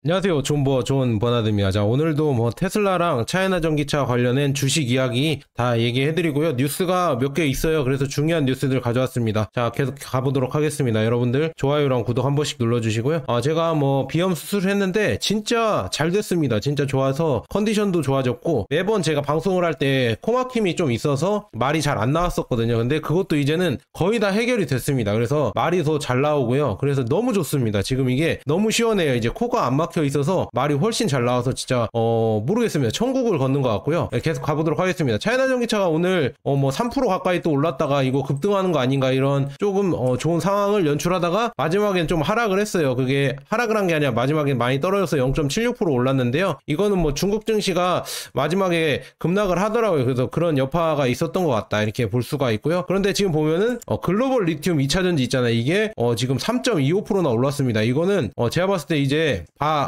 안녕하세요. 존 버나드입니다. 자, 오늘도 뭐 테슬라랑 차이나 전기차 관련된 주식 이야기 다 얘기해드리고요. 뉴스가 몇 개 있어요. 그래서 중요한 뉴스들 가져왔습니다. 자, 계속 가보도록 하겠습니다. 여러분들 좋아요랑 구독 한 번씩 눌러주시고요. 제가 뭐 비염 수술했는데 진짜 잘 됐습니다. 진짜 좋아서 컨디션도 좋아졌고, 매번 제가 방송을 할 때 코막힘이 좀 있어서 말이 잘 안 나왔었거든요. 근데 그것도 이제는 거의 다 해결이 됐습니다. 그래서 말이 더 잘 나오고요. 그래서 너무 좋습니다. 지금 이게 너무 시원해요. 이제 코가 안 막혀 있어서 말이 훨씬 잘 나와서 진짜 모르겠습니다. 천국을 걷는 것 같고요. 계속 가보도록 하겠습니다. 차이나 전기차가 오늘 뭐 3% 가까이 또 올랐다가 이거 급등하는 거 아닌가, 이런 조금 좋은 상황을 연출하다가 마지막엔 좀 하락을 했어요. 그게 하락을 한 게 아니라 마지막엔 많이 떨어져서 0.76% 올랐는데요. 이거는 뭐 중국 증시가 마지막에 급락을 하더라고요. 그래서 그런 여파가 있었던 것 같다, 이렇게 볼 수가 있고요. 그런데 지금 보면은 글로벌 리튬 2차전지 있잖아요. 이게 지금 3.25%나 올랐습니다. 이거는 제가 봤을 때 이제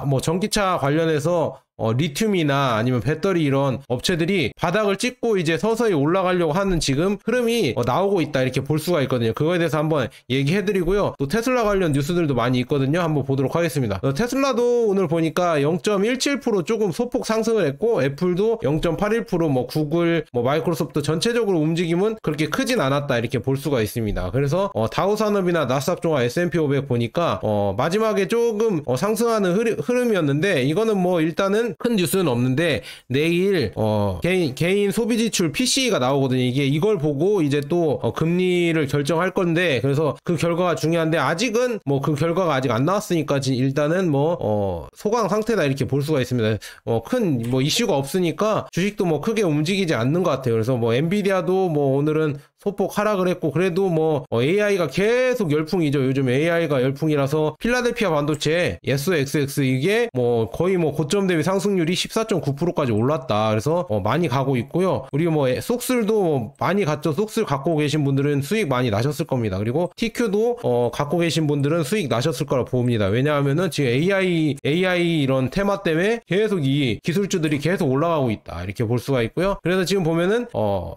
뭐 전기차 관련해서 리튬이나 아니면 배터리 이런 업체들이 바닥을 찍고 이제 서서히 올라가려고 하는 지금 흐름이 나오고 있다, 이렇게 볼 수가 있거든요. 그거에 대해서 한번 얘기해드리고요. 또 테슬라 관련 뉴스들도 많이 있거든요. 한번 보도록 하겠습니다. 테슬라도 오늘 보니까 0.17% 조금 소폭 상승을 했고, 애플도 0.81%, 뭐 구글, 뭐 마이크로소프트 전체적으로 움직임은 그렇게 크진 않았다, 이렇게 볼 수가 있습니다. 그래서 다우산업이나 나스닥 종합 S&P 500 보니까 마지막에 조금 상승하는 흐름이었는데, 이거는 뭐 일단은 큰 뉴스는 없는데, 내일 개인 소비 지출 PCE가 나오거든요. 이걸 보고 이제 또 금리를 결정할 건데, 그래서 그 결과가 중요한데, 아직은 뭐 그 결과가 아직 안 나왔으니까 일단은 뭐 소강 상태다, 이렇게 볼 수가 있습니다. 큰 뭐 이슈가 없으니까 주식도 뭐 크게 움직이지 않는 것 같아요. 그래서 뭐 엔비디아도 뭐 오늘은 소폭 하락을 했고, 그래도 뭐 AI가 계속 열풍이죠. 요즘 AI가 열풍이라서 필라델피아 반도체 SOXX 이게 뭐 거의 뭐 고점 대비 상승률이 14.9%까지 올랐다. 그래서 많이 가고 있고요. 우리 뭐 속슬도 많이 갔죠. 속슬 갖고 계신 분들은 수익 많이 나셨을 겁니다. 그리고 TQ도 갖고 계신 분들은 수익 나셨을 거라 봅니다. 왜냐하면은 지금 AI 이런 테마 때문에 계속 이 기술주들이 계속 올라가고 있다, 이렇게 볼 수가 있고요. 그래서 지금 보면은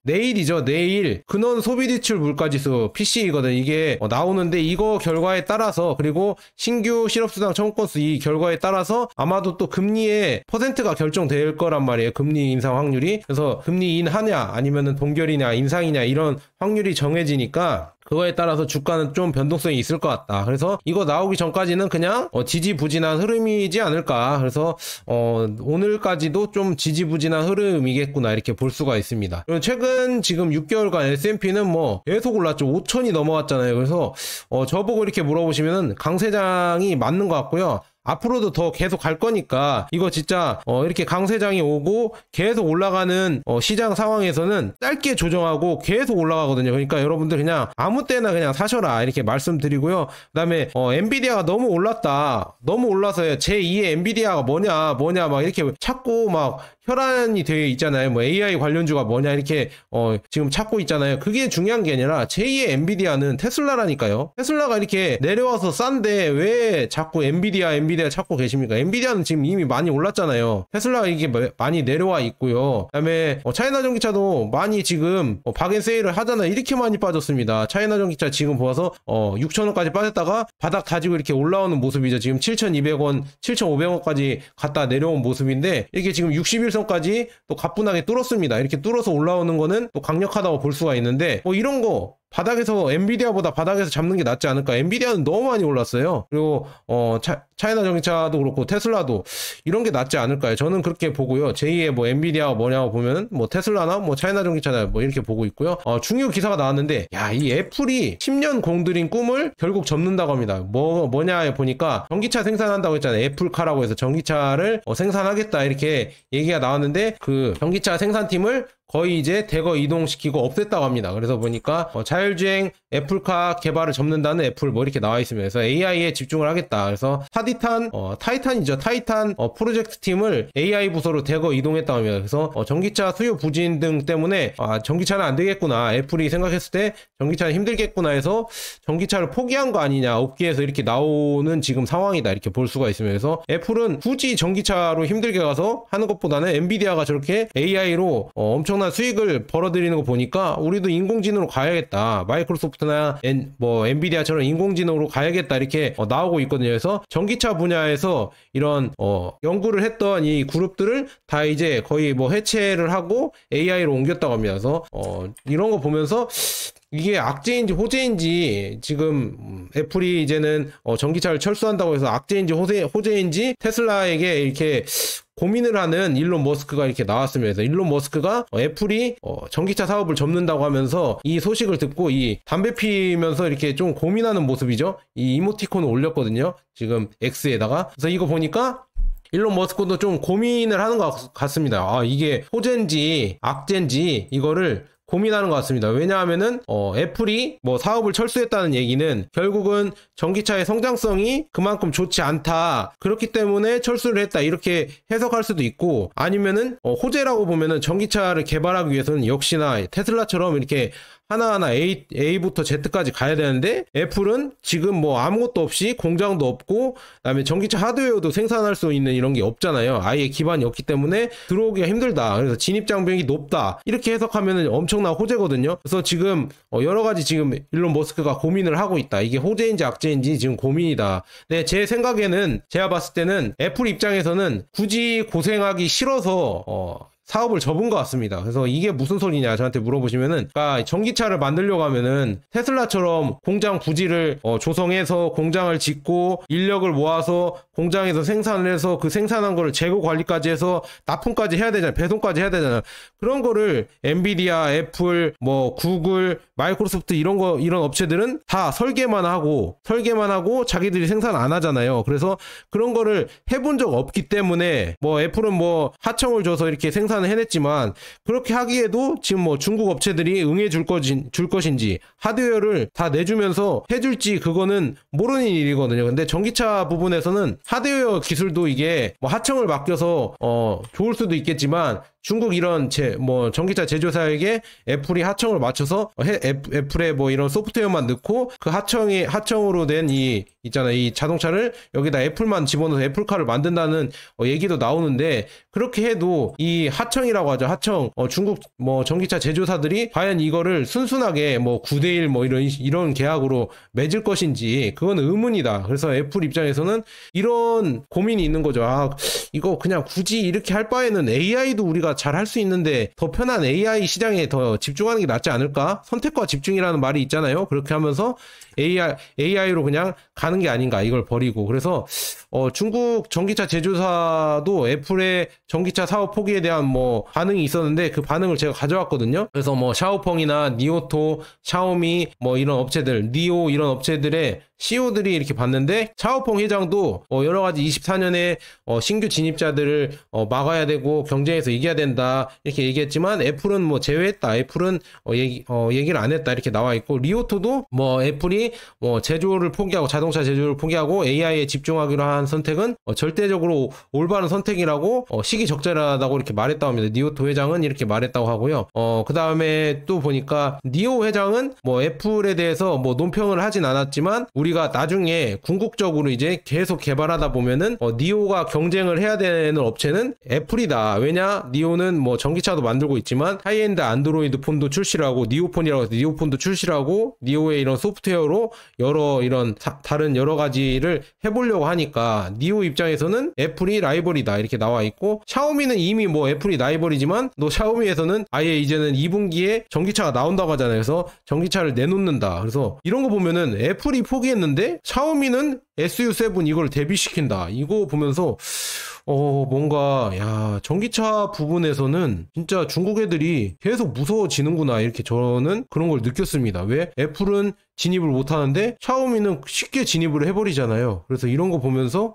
내일이죠. 내일 근원 소비지출 물가지수 PCE거든. 이게 나오는데, 이거 결과에 따라서, 그리고 신규 실업수당 청구건수 이 결과에 따라서 아마도 또 금리의 퍼센트가 결정될 거란 말이에요. 금리 인상 확률이. 그래서 금리 인하냐 아니면은 동결이냐 인상이냐, 이런 확률이 정해지니까 그거에 따라서 주가는 좀 변동성이 있을 것 같다. 그래서 이거 나오기 전까지는 그냥 지지부진한 흐름이지 않을까. 그래서 오늘까지도 좀 지지부진한 흐름이겠구나, 이렇게 볼 수가 있습니다. 그리고 최근 지금 6개월간 S&P는 뭐 계속 올랐죠. 5천이 넘어갔잖아요. 그래서 저보고 이렇게 물어보시면은 강세장이 맞는 것 같고요. 앞으로도 더 계속 갈 거니까, 이거 진짜 이렇게 강세장이 오고 계속 올라가는 시장 상황에서는 짧게 조정하고 계속 올라가거든요. 그러니까 여러분들 그냥 아무 때나 그냥 사셔라, 이렇게 말씀드리고요. 그다음에 엔비디아가 너무 올랐다, 너무 올라서 제2의 엔비디아가 뭐냐 막 이렇게 찾고 막 혈안이 되어 있잖아요. 뭐 AI 관련주가 뭐냐, 이렇게 지금 찾고 있잖아요. 그게 중요한 게 아니라 제2의 엔비디아는 테슬라라니까요. 테슬라가 이렇게 내려와서 싼데 왜 자꾸 엔비디아 찾고 계십니까? 엔비디아는 지금 이미 많이 올랐잖아요. 테슬라가 이게 많이 내려와 있고요. 그다음에 차이나 전기차도 많이 지금 박앤세일을 하잖아요. 이렇게 많이 빠졌습니다. 차이나 전기차 지금 보아서 6,000원까지 빠졌다가 바닥 다지고 이렇게 올라오는 모습이죠. 지금 7,200원, 7,500원까지 갔다 내려온 모습인데, 이게 지금 61선까지 또 가뿐하게 뚫었습니다. 이렇게 뚫어서 올라오는 거는 또 강력하다고 볼 수가 있는데, 이런 거 바닥에서 엔비디아보다 바닥에서 잡는 게 낫지 않을까. 엔비디아는 너무 많이 올랐어요. 그리고 차이나 전기차도 그렇고 테슬라도 이런 게 낫지 않을까요? 저는 그렇게 보고요. 제2의 뭐 엔비디아가 뭐냐고 보면은 뭐 테슬라나 뭐 차이나 전기차나 뭐 이렇게 보고 있고요. 중요 기사가 나왔는데, 이 애플이 10년 공들인 꿈을 결국 접는다고 합니다. 뭐냐 보니까 전기차 생산한다고 했잖아요. 애플카라고 해서 전기차를 생산하겠다, 이렇게 얘기가 나왔는데, 그 전기차 생산팀을 거의 이제 대거 이동시키고 없앴다고 합니다. 그래서 보니까 자율주행 애플카 개발을 접는다는 애플 뭐 이렇게 나와 있습니다. 그래서 AI에 집중을 하겠다. 그래서 타이탄이죠. 타이탄 프로젝트 팀을 AI 부서로 대거 이동했다고 합니다. 그래서 전기차 수요 부진 등 때문에 전기차는 안 되겠구나, 애플이 생각했을 때 전기차는 힘들겠구나 해서 전기차를 포기한 거 아니냐, 업계에서 이렇게 나오는 지금 상황이다, 이렇게 볼 수가 있습니다. 그래서 애플은 굳이 전기차로 힘들게 가서 하는 것보다는 엔비디아가 저렇게 AI로 엄청 엄청난 수익을 벌어들이는 거 보니까 우리도 인공지능으로 가야겠다. 마이크로소프트나 엔비디아처럼 인공지능으로 가야겠다. 이렇게 나오고 있거든요. 그래서 전기차 분야에서 이런 연구를 했던 이 그룹들을 다 이제 거의 뭐 해체를 하고 AI로 옮겼다고 합니다. 그래서 이런 거 보면서 이게 악재인지 호재인지, 지금 애플이 이제는 전기차를 철수한다고 해서 악재인지 호재인지 테슬라에게 이렇게 고민을 하는 일론 머스크가 이렇게 나왔습니다. 그래서 일론 머스크가 애플이 전기차 사업을 접는다고 하면서 이 소식을 듣고 이 담배 피면서 이렇게 좀 고민하는 모습이죠. 이 이모티콘을 올렸거든요. 지금 X에다가. 그래서 이거 보니까 일론 머스크도 좀 고민을 하는 것 같습니다. 아, 이게 호재인지 악재인지 이거를 고민하는 것 같습니다. 왜냐하면은 애플이 뭐 사업을 철수했다는 얘기는 결국은 전기차의 성장성이 그만큼 좋지 않다, 그렇기 때문에 철수를 했다, 이렇게 해석할 수도 있고, 아니면은 호재라고 보면은 전기차를 개발하기 위해서는 역시나 테슬라처럼 이렇게 하나하나 A부터 Z까지 가야 되는데, 애플은 지금 뭐 아무것도 없이, 공장도 없고, 그다음에 전기차 하드웨어도 생산할 수 있는 이런 게 없잖아요. 아예 기반이 없기 때문에 들어오기가 힘들다. 그래서 진입장벽이 높다, 이렇게 해석하면 엄청난 호재거든요. 그래서 지금 여러 가지 지금 일론 머스크가 고민을 하고 있다. 이게 호재인지 악재인지 지금 고민이다. 네, 제 생각에는, 제가 봤을 때는 애플 입장에서는 굳이 고생하기 싫어서 사업을 접은 것 같습니다. 그래서 이게 무슨 소리냐 저한테 물어보시면은, 그러니까 전기차를 만들려고 하면은 테슬라처럼 공장 부지를 조성해서 공장을 짓고 인력을 모아서 공장에서 생산을 해서 그 생산한 거를 재고 관리까지 해서 납품까지 해야 되잖아요. 배송까지 해야 되잖아요. 그런 거를 엔비디아, 애플, 뭐 구글, 마이크로소프트 이런 업체들은 다 설계만 하고 자기들이 생산 안 하잖아요. 그래서 그런 거를 해본 적 없기 때문에, 뭐 애플은 뭐 하청을 줘서 이렇게 생산을 해냈지만, 그렇게 하기에도 지금 뭐 중국 업체들이 응해 줄 것인지 하드웨어를 다 내주면서 해줄지 그거는 모르는 일이거든요. 근데 전기차 부분에서는 하드웨어 기술도 이게 뭐 하청을 맡겨서 좋을 수도 있겠지만, 중국 이런 전기차 제조사에게 애플이 하청을 맞춰서 애플에 뭐 이런 소프트웨어만 넣고 그 하청으로 된 이 자동차를 여기다 애플만 집어넣어서 애플카를 만든다는 얘기도 나오는데, 그렇게 해도 이 하청이라고 하죠. 하청. 중국 뭐 전기차 제조사들이 과연 이거를 순순하게 뭐 9대1 뭐 이런 계약으로 맺을 것인지 그건 의문이다. 그래서 애플 입장에서는 이런 고민이 있는 거죠. 아, 이거 그냥 굳이 이렇게 할 바에는 AI도 우리가 잘 할 수 있는데 더 편한 AI 시장에 더 집중하는 게 낫지 않을까? 선택과 집중이라는 말이 있잖아요. 그렇게 하면서 AI로 그냥 가는 게 아닌가, 이걸 버리고. 그래서 중국 전기차 제조사도 애플의 전기차 사업 포기에 대한 뭐 반응이 있었는데, 그 반응을 제가 가져왔거든요. 그래서 뭐 샤오펑이나 니오토, 샤오미 뭐 이런 업체들, 니오 이런 업체들의 CEO들이 이렇게 봤는데, 샤오펑 회장도 여러 가지 24년에 신규 진입자들을 막아야 되고 경쟁에서 이겨야 된다, 이렇게 얘기했지만, 애플은 뭐 제외했다. 애플은 얘기를 안 했다, 이렇게 나와 있고, 리오토도 뭐 애플이 뭐 제조를 포기하고, 자동차 제조를 포기하고 AI에 집중하기로 한 선택은 절대적으로 올바른 선택이라고, 시기적절하다고 이렇게 말했다고 합니다. 니오토 회장은 이렇게 말했다고 하고요. 그 다음에 또 보니까 니오 회장은 뭐 애플에 대해서 뭐 논평을 하진 않았지만, 우리가 나중에 궁극적으로 이제 계속 개발하다 보면은 니오가 경쟁을 해야 되는 업체는 애플이다. 왜냐, 니오는 뭐 전기차도 만들고 있지만 하이엔드 안드로이드 폰도 출시를 하고, 니오폰이라고 해서 니오폰도 출시를 하고, 니오의 이런 소프트웨어로 다른 여러 가지를 해보려고 하니까 니오 입장에서는 애플이 라이벌이다, 이렇게 나와 있고, 샤오미는 이미 뭐 애플이 라이벌이지만 또 샤오미에서는 아예 이제는 2분기에 전기차가 나온다고 하잖아요. 그래서 전기차를 내놓는다. 그래서 이런 거 보면은 애플이 포기했는데 샤오미는 SU7 이걸 데뷔시킨다. 이거 보면서 뭔가, 야, 전기차 부분에서는 진짜 중국 애들이 계속 무서워지는구나, 이렇게 저는 그런 걸 느꼈습니다. 왜? 애플은 진입을 못하는데 샤오미는 쉽게 진입을 해버리잖아요. 그래서 이런 거 보면서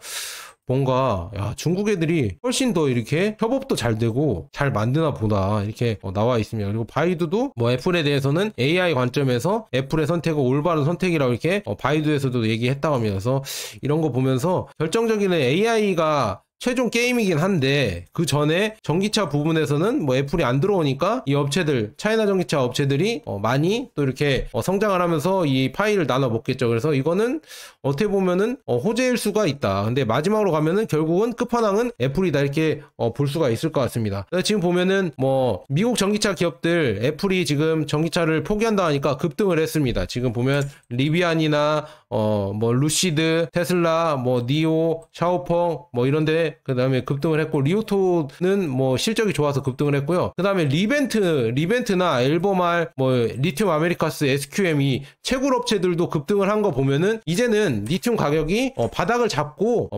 뭔가, 야, 중국 애들이 훨씬 더 이렇게 협업도 잘 되고 잘 만드나 보다, 이렇게 나와 있습니다. 그리고 바이두도 뭐 애플에 대해서는 AI 관점에서 애플의 선택은 올바른 선택이라고 이렇게 바이두에서도 얘기했다고 합니다. 그래서 이런 거 보면서 결정적인 AI가 최종 게임이긴 한데 그 전에 전기차 부분에서는 뭐 애플이 안 들어오니까 이 업체들 차이나 전기차 업체들이 많이 또 이렇게 성장을 하면서 이 파이를 나눠 먹겠죠. 그래서 이거는 어떻게 보면은 호재일 수가 있다. 근데 마지막으로 가면은 결국은 끝판왕은 애플이다 이렇게 볼 수가 있을 것 같습니다. 지금 보면은 뭐 미국 전기차 기업들 애플이 지금 전기차를 포기한다 하니까 급등을 했습니다. 지금 보면 리비안이나 뭐 루시드, 테슬라, 뭐 니오, 샤오펑 뭐 이런데 그 다음에 급등을 했고, 리오토는 뭐 실적이 좋아서 급등을 했고요. 그 다음에 리벤트나 엘버말, 뭐 리튬 아메리카스, SQM이 채굴 업체들도 급등을 한 거 보면은 이제는 리튬 가격이 바닥을 잡고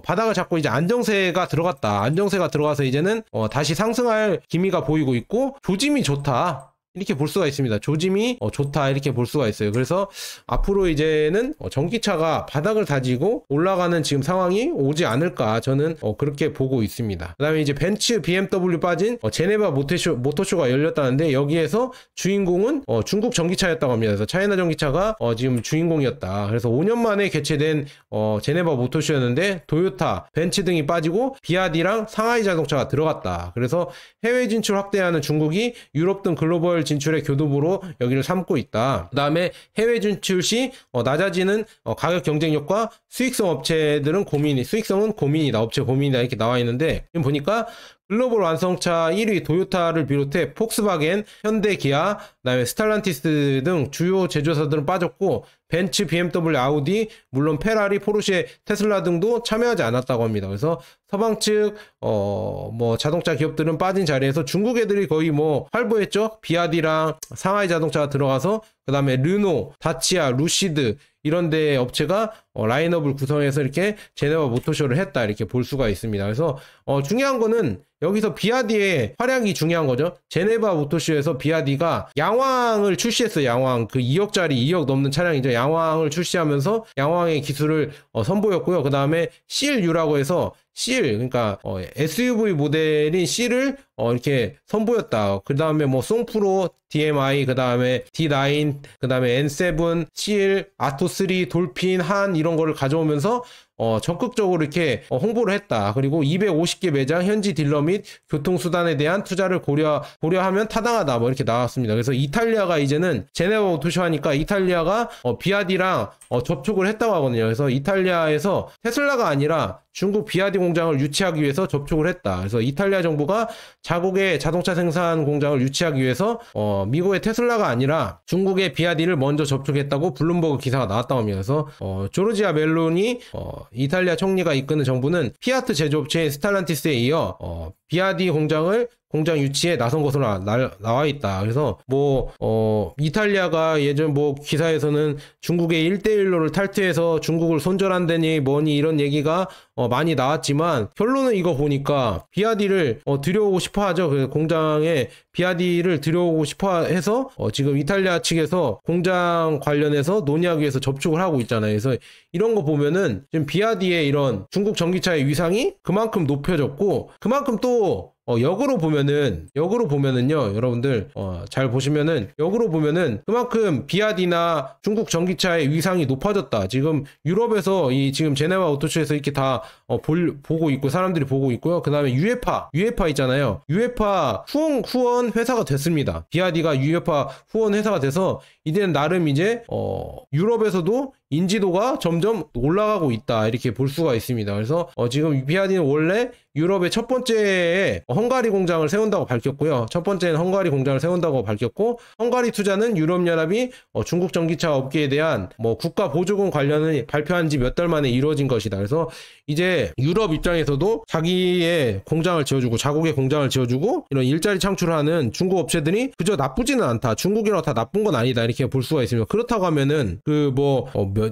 이제 안정세가 들어가서 이제는 다시 상승할 기미가 보이고 있고, 조짐이 좋다 이렇게 볼 수가 있습니다. 조짐이 좋다 이렇게 볼 수가 있어요. 그래서 앞으로 이제는 전기차가 바닥을 다지고 올라가는 지금 상황이 오지 않을까, 저는 그렇게 보고 있습니다. 그 다음에 이제 벤츠, BMW 빠진 제네바 모터쇼가 열렸다는데, 여기에서 주인공은 중국 전기차였다고 합니다. 그래서 차이나 전기차가 지금 주인공이었다. 그래서 5년 만에 개최된 제네바 모터쇼였는데 도요타, 벤츠 등이 빠지고 비아디랑 상하이 자동차가 들어갔다. 그래서 해외 진출 확대하는 중국이 유럽 등 글로벌 진출의 교두보로 여기를 삼고 있다. 그 다음에 해외 진출 시 낮아지는 가격 경쟁력과 수익성은 고민이다. 업체 고민이다 이렇게 나와 있는데, 지금 보니까 글로벌 완성차 1위 도요타를 비롯해 폭스바겐, 현대, 기아, 그다음에 스탈란티스 등 주요 제조사들은 빠졌고, 벤츠, BMW, 아우디, 물론 페라리, 포르쉐, 테슬라 등도 참여하지 않았다고 합니다. 그래서 서방 측 뭐 자동차 기업들은 빠진 자리에서 중국 애들이 거의 뭐 활보했죠. 비아디랑 상하이 자동차가 들어가서, 그 다음에 르노, 다치아, 루시드 이런 데 업체가 라인업을 구성해서 이렇게 제네바 모터쇼를 했다 이렇게 볼 수가 있습니다. 그래서 중요한 거는 여기서 비아디의 활약이 중요한 거죠. 제네바 모터쇼에서 비아디가 양왕을 출시했어요. 양왕, 그 2억 넘는 차량이죠. 양왕을 출시하면서 양왕의 기술을 선보였고요. 그 다음에 CLU라고 해서 그러니까 SUV 모델인 C를 이렇게 선보였다. 그 다음에 뭐 송프로, DMI, 그 다음에 D9, 그 다음에 N7, CL, 아토3, 돌핀, 한 이런 거를 가져오면서 적극적으로 이렇게 홍보를 했다. 그리고 250개 매장, 현지 딜러 및 교통수단에 대한 투자를 고려하면 타당하다. 뭐 이렇게 나왔습니다. 그래서 이탈리아가 이제는 제네바 모터쇼 하니까 이탈리아가 비아디랑 접촉을 했다고 하거든요. 그래서 이탈리아에서 테슬라가 아니라 중국 비아디 공장을 유치하기 위해서 접촉을 했다. 그래서 이탈리아 정부가 자국의 자동차 생산 공장을 유치하기 위해서 미국의 테슬라가 아니라 중국의 비아디를 먼저 접촉했다고 블룸버그 기사가 나왔다고 합니다. 그래서 조르지아 멜로니 이탈리아 총리가 이끄는 정부는 피아트 제조업체인 스탈란티스에 이어 비아디 공장 유치에 나선 것으로 나와 있다. 그래서 뭐 이탈리아가 예전 뭐 기사에서는 중국의 1대1로를 탈퇴해서 중국을 손절한다니 뭐니 이런 얘기가 많이 나왔지만, 결론은 이거 보니까 비아디를 들여오고 싶어 하죠. 그 공장에 비아디를 들여오고 싶어 해서 지금 이탈리아 측에서 공장 관련해서 논의하기 위해서 접촉을 하고 있잖아요. 그래서 이런 거 보면은 지금 비아디의 이런 중국 전기차의 위상이 그만큼 높여졌고, 그만큼 또 역으로 보면은요, 여러분들 잘 보시면은 역으로 보면은 그만큼 비아디나 중국 전기차의 위상이 높아졌다. 지금 유럽에서 지금 제네바 오토쇼에서 이렇게 다 보고 있고, 사람들이 보고 있고요. 그 다음에 유에파 있잖아요. 유에파 후원 회사가 됐습니다. 비아디가 유에파 후원 회사가 돼서 이제는 나름 이제 유럽에서도 인지도가 점점 올라가고 있다 이렇게 볼 수가 있습니다. 그래서 지금 비아디는 원래 유럽의 첫 번째에 헝가리 공장을 세운다고 밝혔고요. 첫 번째는 헝가리 공장을 세운다고 밝혔고, 헝가리 투자는 유럽연합이 중국 전기차 업계에 대한 뭐 국가 보조금 관련을 발표한 지 몇 달 만에 이루어진 것이다. 그래서 이제 유럽 입장에서도 자기의 공장을 지어주고, 자국의 공장을 지어주고, 이런 일자리 창출하는 중국 업체들이 그저 나쁘지는 않다. 중국이라고 다 나쁜 건 아니다 이렇게 볼 수가 있습니다. 그렇다고 하면은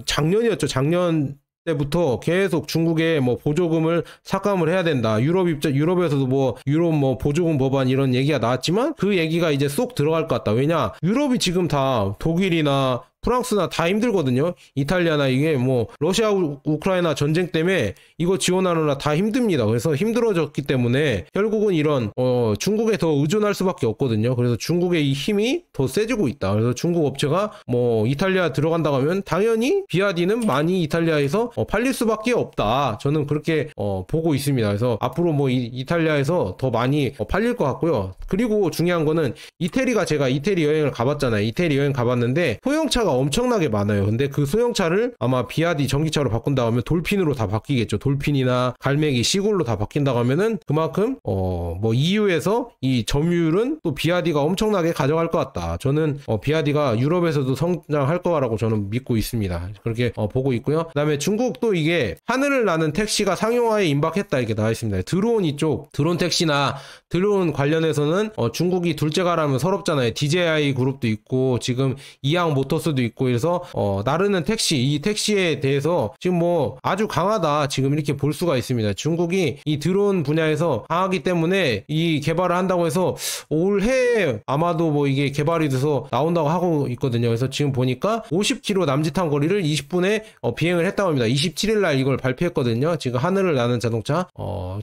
작년이었죠. 작년 때부터 계속 중국에 뭐 보조금을 삭감을 해야 된다. 유럽에서도 뭐 유럽 뭐 보조금 법안 이런 얘기가 나왔지만 그 얘기가 이제 쏙 들어갈 것 같다. 왜냐? 유럽이 지금 다 독일이나 프랑스나 다 힘들거든요. 이탈리아나 이게 뭐 러시아 우크라이나 전쟁 때문에 이거 지원하느라 다 힘듭니다. 그래서 힘들어졌기 때문에 결국은 이런 중국에 더 의존할 수밖에 없거든요. 그래서 중국의 이 힘이 더 세지고 있다. 그래서 중국 업체가 뭐 이탈리아 들어간다고 하면 당연히 비아디는 많이 이탈리아에서 팔릴 수밖에 없다. 저는 그렇게 보고 있습니다. 그래서 앞으로 뭐 이탈리아에서 더 많이 팔릴 것 같고요. 그리고 중요한 거는 이태리가, 제가 이태리 여행을 가봤잖아요. 이태리 여행 가봤는데 소형차가 엄청나게 많아요. 근데 그 소형차를 아마 비아디 전기차로 바꾼다고 하면 돌핀으로 다 바뀌겠죠. 돌핀이나 갈매기, 시골로 다 바뀐다고 하면은 그만큼 뭐 EU에서 이 점유율은 또 비아디가 엄청나게 가져갈 것 같다. 저는 비아디가 유럽에서도 성장할 거라고 저는 믿고 있습니다. 그렇게 보고 있고요. 그다음에 중국도 이게 하늘을 나는 택시가 상용화에 임박했다 이렇게 나와 있습니다. 드론 이쪽 드론 택시나 드론 관련해서는 중국이 둘째가라면 서럽잖아요. DJI 그룹도 있고 지금 이항 모터스도 있고 그래서 나르는 택시, 이 택시에 대해서 지금 뭐 아주 강하다 지금 이렇게 볼 수가 있습니다. 중국이 이 드론 분야에서 강하기 때문에 이 개발을 한다고 해서 올해 아마도 뭐 이게 개발이 돼서 나온다고 하고 있거든요. 그래서 지금 보니까 50km 남짓한 거리를 20분에 비행을 했다고 합니다. 27일날 이걸 발표했거든요. 지금 하늘을 나는 자동차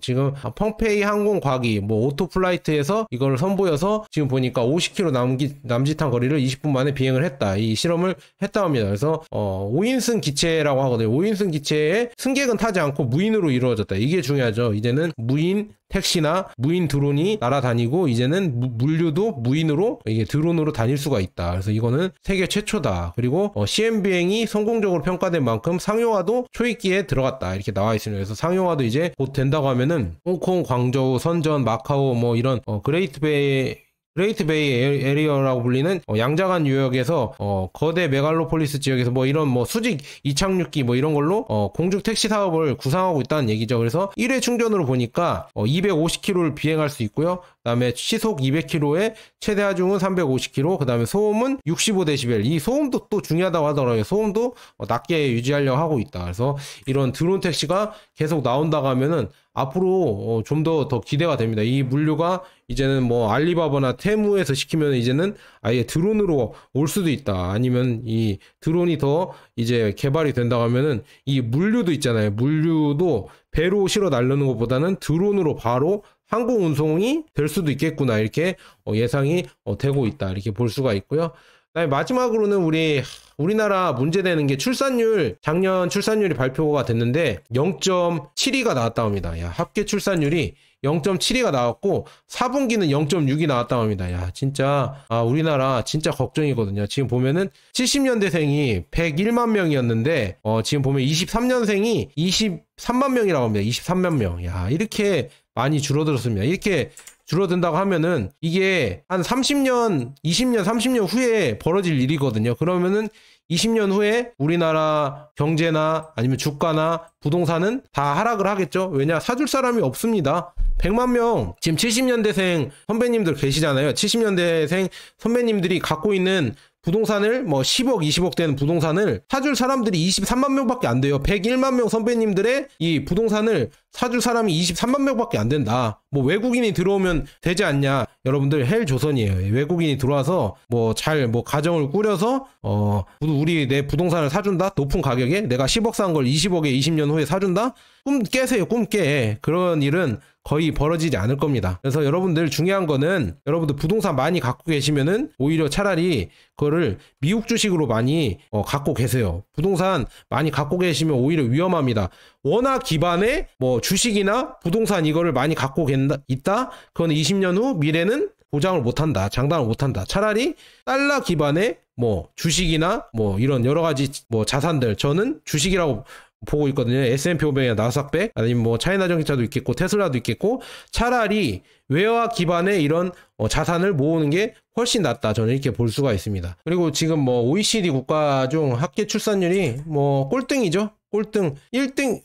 지금 펑페이 항공과기 뭐 오토플라이트에서 이걸 선보여서 지금 보니까 50km 남짓한 거리를 20분 만에 비행을 했다. 이 실험을 했다고 합니다. 그래서 5인승 기체라고 하거든요. 5인승 기체에 승객은 타지 않고 무인으로 이루어졌다. 이게 중요하죠. 이제는 무인 택시나 무인 드론이 날아다니고 이제는 물류도 무인으로 이게 드론으로 다닐 수가 있다. 그래서 이거는 세계 최초다. 그리고 CM 비행이 성공적으로 평가된 만큼 상용화도 초입기에 들어갔다. 이렇게 나와 있습니다. 그래서 상용화도 이제 곧 된다고 하면은 홍콩, 광저우, 선전, 마카오 뭐 이런 그레이트 베이 에리어라고 불리는 양자간 유역에서 거대 메갈로폴리스 지역에서 뭐 이런 뭐 수직 이착륙기 뭐 이런 걸로 공중 택시 사업을 구상하고 있다는 얘기죠. 그래서 1회 충전으로 보니까 250km를 비행할 수 있고요. 그다음에 시속 200km에 최대 하중은 350km, 그다음에 소음은 65dB. 이 소음도 또 중요하다고 하더라고요. 소음도 낮게 유지하려고 하고 있다. 그래서 이런 드론 택시가 계속 나온다고 하면은 앞으로 좀 더 기대가 됩니다. 이 물류가 이제는 뭐 알리바바나 테무에서 시키면 이제는 아예 드론으로 올 수도 있다. 아니면 이 드론이 더 이제 개발이 된다고 하면은 이 물류도 있잖아요. 물류도 배로 실어 나르는 것보다는 드론으로 바로 항공 운송이 될 수도 있겠구나. 이렇게 예상이 되고 있다. 이렇게 볼 수가 있고요. 그다음에 마지막으로는 우리나라 문제되는 게 출산율, 작년 출산율이 발표가 됐는데 0.72가 나왔다고 합니다. 야, 합계 출산율이 0.72가 나왔고 4분기는 0.6이 나왔다고 합니다. 야, 진짜 우리나라 진짜 걱정이거든요. 지금 보면은 70년대생이 101만 명이었는데 지금 보면 23년생이 23만 명이라고 합니다. 23만 명. 야, 이렇게 많이 줄어들었습니다. 이렇게 줄어든다고 하면은 이게 한 30년, 20년, 30년 후에 벌어질 일이거든요. 그러면은 20년 후에 우리나라 경제나 아니면 주가나 부동산은 다 하락을 하겠죠. 왜냐? 사줄 사람이 없습니다. 100만 명, 지금 70년대생 선배님들 계시잖아요. 70년대생 선배님들이 갖고 있는 부동산을 뭐 10억, 20억 되는 부동산을 사줄 사람들이 23만 명밖에 안 돼요. 101만 명 선배님들의 이 부동산을 사줄 사람이 23만 명밖에 안 된다. 뭐 외국인이 들어오면 되지 않냐. 여러분들 헬조선이에요. 외국인이 들어와서 뭐 가정을 꾸려서 우리 내 부동산을 사준다. 높은 가격에 내가 10억 산 걸 20억에 20년 후에 사준다. 꿈 깨세요. 꿈 깨. 그런 일은 거의 벌어지지 않을 겁니다. 그래서 여러분들 중요한 거는 여러분들 부동산 많이 갖고 계시면은 오히려 차라리 그거를 미국 주식으로 많이 갖고 계세요. 부동산 많이 갖고 계시면 오히려 위험합니다. 원화 기반의 뭐 주식이나 부동산 이거를 많이 갖고 있다? 그건 20년 후 미래는 보장을 못한다. 장담을 못한다. 차라리 달러 기반의 뭐 주식이나 뭐 이런 여러 가지 뭐 자산들, 저는 주식이라고 보고 있거든요. S&P 500이나 나스닥100 아니면 뭐 차이나 전기차도 있겠고 테슬라도 있겠고, 차라리 외화 기반의 이런 자산을 모으는 게 훨씬 낫다. 저는 이렇게 볼 수가 있습니다. 그리고 지금 뭐 OECD 국가 중 합계 출산율이 뭐 꼴등이죠. 꼴등 1등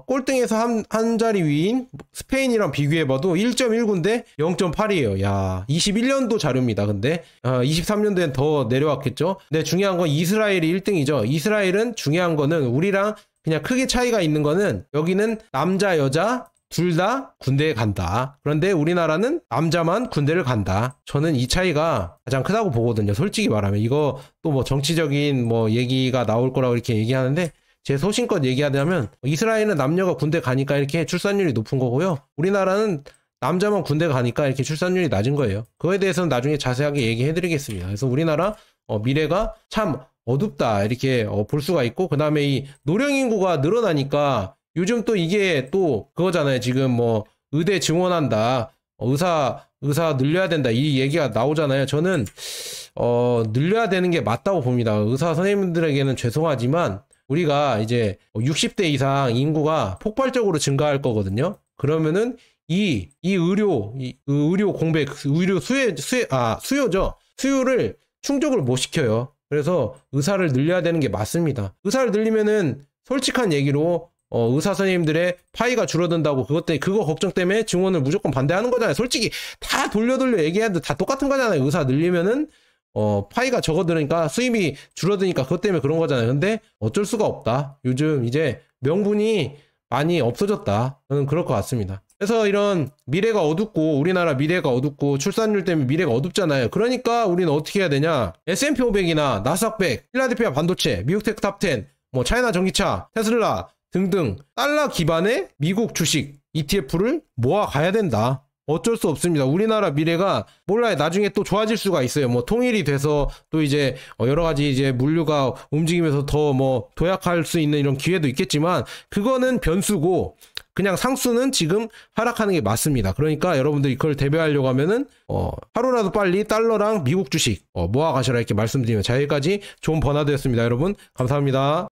꼴등에서 한 자리 위인 스페인이랑 비교해봐도 1.19인데 0.8이에요. 야, 21년도 자료입니다. 근데 23년도엔 더 내려왔겠죠. 근데 중요한 건 이스라엘이 1등이죠. 이스라엘은 중요한 거는 우리랑 그냥 크게 차이가 있는 거는 여기는 남자 여자 둘 다 군대에 간다. 그런데 우리나라는 남자만 군대를 간다. 저는 이 차이가 가장 크다고 보거든요. 솔직히 말하면. 이거 또 뭐 정치적인 뭐 얘기가 나올 거라고 이렇게 얘기하는데, 제 소신껏 얘기하자면 이스라엘은 남녀가 군대 가니까 이렇게 출산율이 높은 거고요. 우리나라는 남자만 군대 가니까 이렇게 출산율이 낮은 거예요. 그거에 대해서는 나중에 자세하게 얘기해 드리겠습니다. 그래서 우리나라 미래가 참 어둡다 이렇게 볼 수가 있고, 그 다음에 이 노령 인구가 늘어나니까 요즘 또 이게 또 그거잖아요. 지금 뭐 의대 증원한다, 의사 늘려야 된다 이 얘기가 나오잖아요. 저는 늘려야 되는 게 맞다고 봅니다. 의사 선생님들에게는 죄송하지만 우리가 이제 60대 이상 인구가 폭발적으로 증가할 거거든요. 그러면은 이 의료 공백, 수요죠. 수요를 충족을 못 시켜요. 그래서 의사를 늘려야 되는 게 맞습니다. 의사를 늘리면은 솔직한 얘기로 의사 선생님들의 파이가 줄어든다고 그거 걱정 때문에 증원을 무조건 반대하는 거잖아요. 솔직히 다 돌려 얘기해도 다 똑같은 거잖아요. 의사 늘리면은 파이가 적어드니까 수입이 줄어드니까 그것 때문에 그런 거잖아요. 근데 어쩔 수가 없다. 요즘 이제 명분이 많이 없어졌다. 저는 그럴 것 같습니다. 그래서 이런 미래가 어둡고, 우리나라 미래가 어둡고 출산율 때문에 미래가 어둡잖아요. 그러니까 우리는 어떻게 해야 되냐? S&P 500이나 나스닥 100, 필라델피아 반도체, 미국 테크 탑10, 뭐 차이나 전기차, 테슬라 등등 달러 기반의 미국 주식 ETF를 모아 가야 된다. 어쩔 수 없습니다. 우리나라 미래가 몰라요. 나중에 또 좋아질 수가 있어요. 뭐 통일이 돼서 또 이제 여러 가지 이제 물류가 움직이면서 더 뭐 도약할 수 있는 이런 기회도 있겠지만, 그거는 변수고 그냥 상수는 지금 하락하는 게 맞습니다. 그러니까 여러분들이 그걸 대비하려고 하면은 하루라도 빨리 달러랑 미국 주식 모아 가셔라 이렇게 말씀드리면, 자, 여기까지 좋은 버나드였습니다. 여러분 감사합니다.